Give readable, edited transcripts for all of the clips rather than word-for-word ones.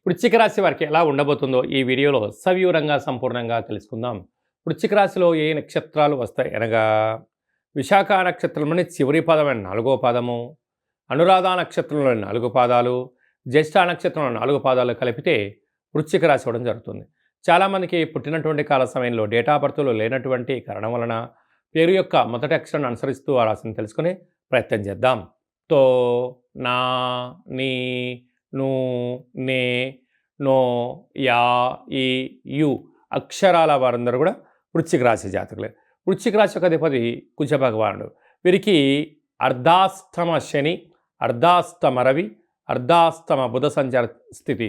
వృశ్చిక రాశి వారికి ఎలా ఉండబోతుందో ఈ వీడియోలో సవివరంగా సంపూర్ణంగా తెలుసుకుందాం. వృశ్చిక రాశిలో ఏ నక్షత్రాలు వస్తాయి అనగా విశాఖ నక్షత్రంలోని చివరి పాదమైన 4వ పాదము, అనురాధ నక్షత్రంలోని 4 పాదాలు, జ్యేష్ఠ నక్షత్రంలో 4 పాదాలు కలిపితే వృశ్చిక రాశి అవ్వడం జరుగుతుంది. చాలామందికి పుట్టినటువంటి కాల సమయంలో డేటా బర్త్లో లేనటువంటి కారణం వలన పేరు యొక్క మొదటి అక్షరాన్ని అనుసరిస్తూ ఆ రాశిని తెలుసుకునే ప్రయత్నం చేద్దాం. తో, నా, నీ, ను, నే, నో, యా, ఈ, యు అక్షరాల వారందరూ కూడా వృశ్చిక రాశి జాతకులే. వృశ్చిక రాశి యొక్క అధిపతి కుజ భగవానుడు. వీరికి అర్ధాష్టమ శని, అర్ధాష్టమ రవి, అర్ధాష్టమ బుధ సంచార స్థితి,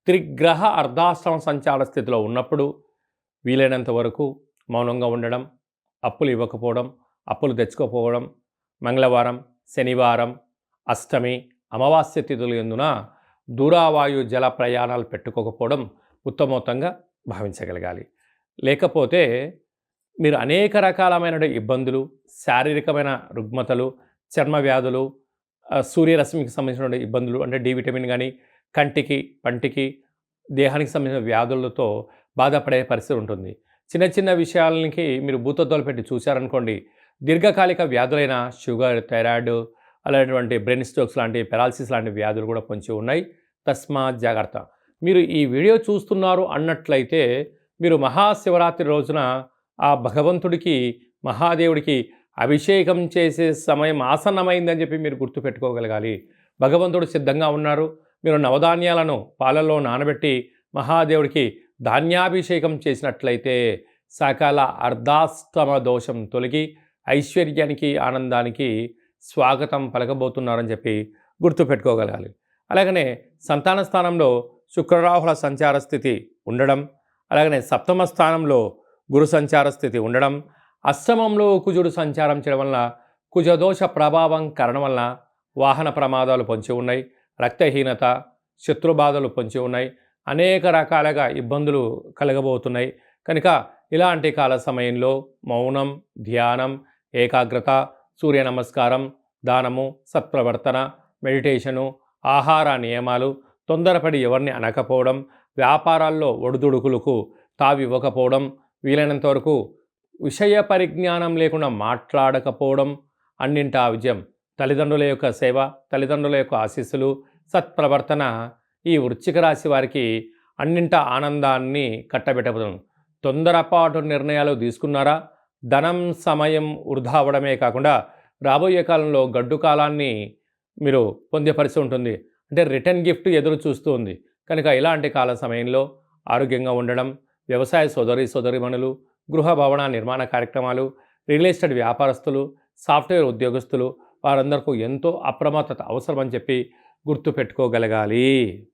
త్రిగ్రహ అర్ధాష్టమ సంచార స్థితిలో ఉన్నప్పుడు వీలైనంత వరకు మౌనంగా ఉండడం, అప్పులు ఇవ్వకపోవడం, అప్పులు తెచ్చుకోకపోవడం, మంగళవారం, శనివారం, అష్టమి, అమావాస్య తిథులు ఎందున దూరావాయు జల ప్రయాణాలు పెట్టుకోకపోవడం ఉత్తమోత్తంగా భావించగలగాలి. లేకపోతే మీరు అనేక రకాలమైన ఇబ్బందులు, శారీరకమైన రుగ్మతలు, చర్మ వ్యాధులు, సూర్యరశ్మికి సంబంధించిన ఇబ్బందులు అంటే డి విటమిన్ కానీ, కంటికి, పంటికి, దేహానికి సంబంధించిన వ్యాధులతో బాధపడే పరిస్థితి ఉంటుంది. చిన్న చిన్న విషయాలకి మీరు భూతద్దాలు పెట్టి చూశారనుకోండి, దీర్ఘకాలిక వ్యాధులైన షుగర్, థైరాయిడ్, అలాంటి బ్రెయిన్ స్ట్రోక్స్ లాంటి, పెరాలసిస్ లాంటి వ్యాధులు కూడా పొంచి ఉన్నాయి. తస్మాత్ జాగ్రత్త. మీరు ఈ వీడియో చూస్తున్నారు అన్నట్లయితే మీరు మహాశివరాత్రి రోజున ఆ భగవంతుడికి, మహాదేవుడికి అభిషేకం చేసే సమయం ఆసన్నమైందని చెప్పి మీరు గుర్తుపెట్టుకోగలగాలి. భగవంతుడు సిద్ధంగా ఉన్నారు. మీరు నవధాన్యాలను పాలల్లో నానబెట్టి మహాదేవుడికి ధాన్యాభిషేకం చేసినట్లయితే సకల అర్ధాష్టమ దోషం తొలగి ఐశ్వర్యానికి, ఆనందానికి స్వాగతం పలకబోతున్నారని చెప్పి గుర్తుపెట్టుకోగలగాలి. అలాగనే సంతాన స్థానంలో శుక్రరాహుల సంచార స్థితి ఉండడం, అలాగనే సప్తమ స్థానంలో గురు సంచార స్థితి ఉండడం, అష్టమంలో కుజుడు సంచారం చేయడం వలన కుజదోష ప్రభావం కారణం వలన వాహన ప్రమాదాలు పొంచి ఉన్నాయి, రక్తహీనత, శత్రుబాధలు పొంచి ఉన్నాయి, అనేక రకాలుగా ఇబ్బందులు కలగబోతున్నాయి. కనుక ఇలాంటి కాల సమయంలో మౌనం, ధ్యానం, ఏకాగ్రత, సూర్య నమస్కారం, దానము, సత్ప్రవర్తన, మెడిటేషను, ఆహార నియమాలు, తొందరపడి ఎవరిని అనకపోవడం, వ్యాపారాల్లో ఒడిదుడుకులకు తావివ్వకపోవడం, వీలైనంత వరకు విషయ పరిజ్ఞానం లేకుండా మాట్లాడకపోవడం, అన్నింటా విజయం. తల్లిదండ్రుల యొక్క సేవ, తల్లిదండ్రుల యొక్క ఆశీస్సులు, సత్ప్రవర్తన ఈ వృశ్చిక రాశి వారికి అన్నింటా ఆనందాన్ని కట్టబెట్టబోతుంది. తొందరపాటు నిర్ణయాలు తీసుకున్నారా, ధనం, సమయం వృధా అవ్వడమే కాకుండా రాబోయే కాలంలో గడ్డు కాలాన్ని మీరు పొందే పరిస్థితి ఉంటుంది. అంటే రిటర్న్ గిఫ్ట్ ఎదురు చూస్తూ ఉంది. కనుక ఇలాంటి కాల సమయంలో ఆరోగ్యంగా ఉండడం, వ్యవసాయ సోదరీమణులు, గృహ భవన నిర్మాణ కార్యక్రమాలు, రియల్ ఎస్టేట్ వ్యాపారస్తులు, సాఫ్ట్వేర్ ఉద్యోగస్తులు వారందరికీ ఎంతో అప్రమత్తత అవసరమని చెప్పి గుర్తుపెట్టుకోగలగాలి.